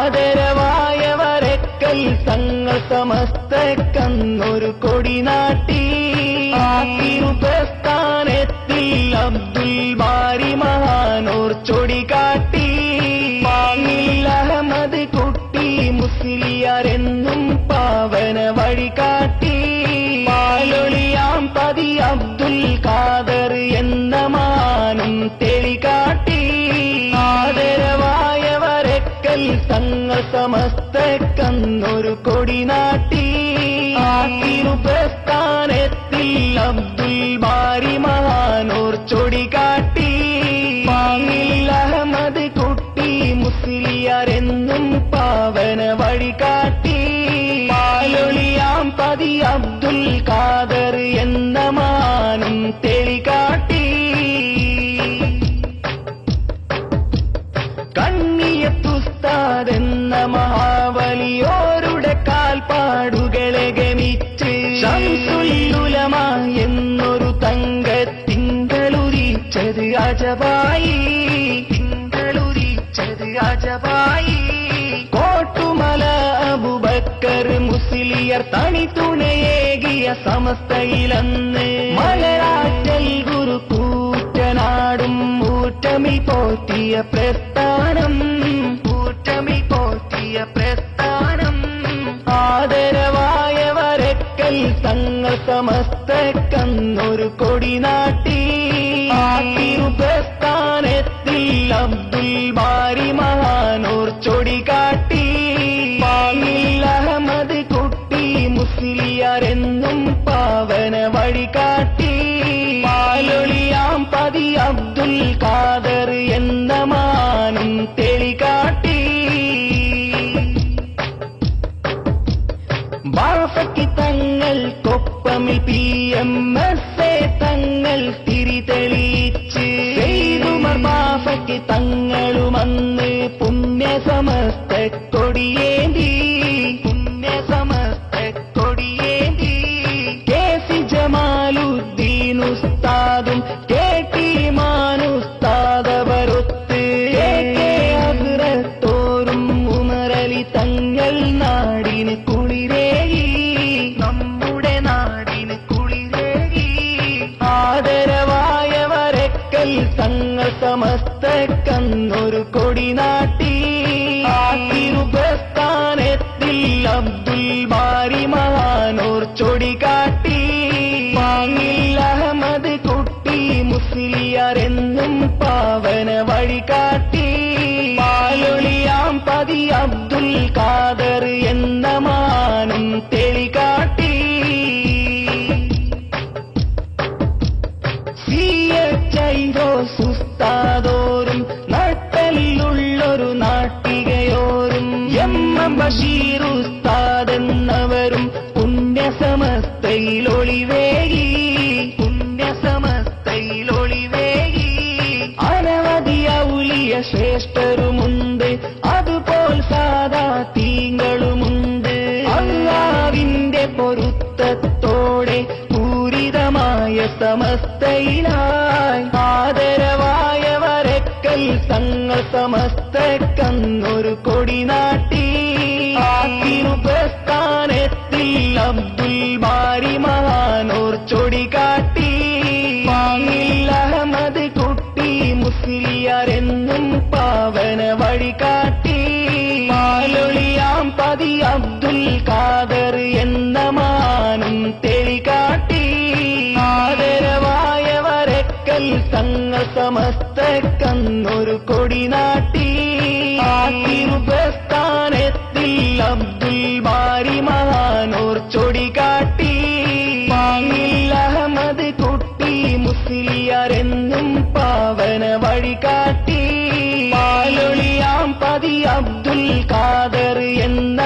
ആദരവായവരക്കൽ തങ്ങൾ സമസ്തക്കന്നൊരു കൊടി നാട്ടി. പ്രസ്ഥാനത്തിൽ അബ്ദുൽ ബാരി മഹാനൂർ ചൊടി കാട്ടി. പാങ്ങിൽ അഹമ്മദ് കുട്ടി മുസ്ലിയാരെന്നും പാവന വഴി കാട്ടി. പാലൊളിയാം പതി അബ്ദുൽ ഖാദർ എന്ന മാനും തെളികാട്ടി. ആദരവായവരക്കൽ തങ്ങൾ സമസ്തക്കന്നൊരു കൊടി നാട്ടി. പ്രസ്ഥാനത്തിൽ അബ്ദുൽ ബാരി മഹാനൂർ ചൊടി കാട്ടി. പാങ്ങിൽ അഹമ്മദ് കുട്ടി മുസ്ലിയാരെന്നും പാവന വഴി കാട്ടി. പാലൊളിയാം പതി അബ്ദുൽ ഖാദർ എന്ന മാനും തെളികാട്ടി. കണ്ണിയത്തുസ്താദ് എന്ന മഹാവലിയോരുടെ കാൽപ്പാടുകളെ ഗമിച്ച് ശംസുൽ ഉലമ എന്നൊരു തങ്കത്തിങ്കളുരിച്ചത് അജബായി. തിങ്കളുരിച്ചത് അജബായി. കോട്ടുമല അബൂബക്കർ മുസ്ലിയർ തണി തുണയേകിയ സമസ്തയിലന്ന് മലരാറ്റൽ ഗുരു കൂറ്റനാടും ഊറ്റമിൽ പോറ്റിയ പ്രസ്ഥാനം. ഊറ്റമിൽ പോറ്റിയ പ്രസ്ഥാനം. ആദരവായവരക്കൽ തങ്ങൾ സമസ്തക്കന്നൊരു കൊടി നാട്ടി. പ്രസ്ഥാനത്തിൽ അബ്ദുൽ ബാരി മഹാനൂർ ചൊടി കാട്ടി. പാങ്ങിൽ അഹമ്മദ് കുട്ടി മുസ്ലിയാരെന്നും പാവന വഴി കാട്ടി. പാലൊളിയാം പതി അബ്ദുൽ ഖാദർ എന്ന മാനും തെളികാട്ടി. ബാഫയ്ക്ക് തങ്ങൾക്കൊപ്പമിൽ PMS തങ്ങൾ തിരിതെളിയിച്ച് ചെയ്തുമർ ബാഫയ്ക്ക് തങ്ങളുമന്ന് പുണ്യ സമസ്ത കൊടിയേന്തി. പുണ്യ സമസ്ത കൊടിയേന്തി. KC ജമാലുദ്ദീൻ ഉസ്താദും KT മാനുസ്താദവരൊത്ത് KK ഹസ്രത്തോരും ഉമറലി തങ്ങൾ നാടിന് കുളിരേകി. നമ്മുടെ നാടിന് കുളിരേകി. ആദരവായവരക്കൽ തങ്ങൾ സമസ്തക്കന്നൊരു കൊടി നാട്ടി. പ്രസ്ഥാനത്തിൽ അബ്ദുൽ ബാരി മഹാനൂർ ചൊടി കാട്ടി. പാങ്ങിൽ അഹമ്മദ് കുട്ടി മുസ്ലിയാരെന്നും പാവന വഴി കാട്ടി. പാലൊളിയാം പതി അബ്ദുൽ ഖാദർ എന്ന മാനും തെളികാട്ടി. സുസ്താദോരും നട്ടലിലുള്ളൊരു നാട്ടികയോരും MM ബഷീർ ഉസ്താദ് എന്നവരും പുണ്യ സമസ്തയിൽ ഒളിവേകി. പുണ്യ സമസ്തയിൽ ഒളിവേകി. അനവധി ഔലിയ ശ്രേഷ്ഠരുമുണ്ട്. അതുപോൽ സാദാ തീങ്ങളുമുണ്ട്. അല്ലാഹുവിന്റെ പൊരുത്തത്തോടെ പൂരിതമായ സമസ്തയിലായി ആദരവായവരക്കൽ തങ്ങൾ സമസ്തക്കന്നൊരു കൊടി നാട്ടി. പ്രസ്ഥാനത്തിൽ അബ്ദുൽ ബാരി മഹാനൂർ ചൊടി കാട്ടി. പാങ്ങിൽ അഹമ്മദ് കുട്ടി മുസ്ലിയാരെന്നും പാവന വഴി കാട്ടി. പാലൊളിയാം പതി അബ്ദുൽ ഖാദർ എന്ന മാനും തെളികാട്ടി. ആദരവായവരക്കൽ തങ്ങൾ സമസ്തക്കന്നൊരു കൊടി നാട്ടി. പ്രസ്ഥാനത്തിൽ അബ്ദുൽ ബാരി മഹാനൂർ ചൊടി കാട്ടി. പാങ്ങിൽ അഹമ്മദ് കുട്ടി മുസ്ലിയാരെന്നും പാവന വഴി കാട്ടി. പാലൊളിയാം പതി അബ്ദുൽ ഖാദർ എന്ന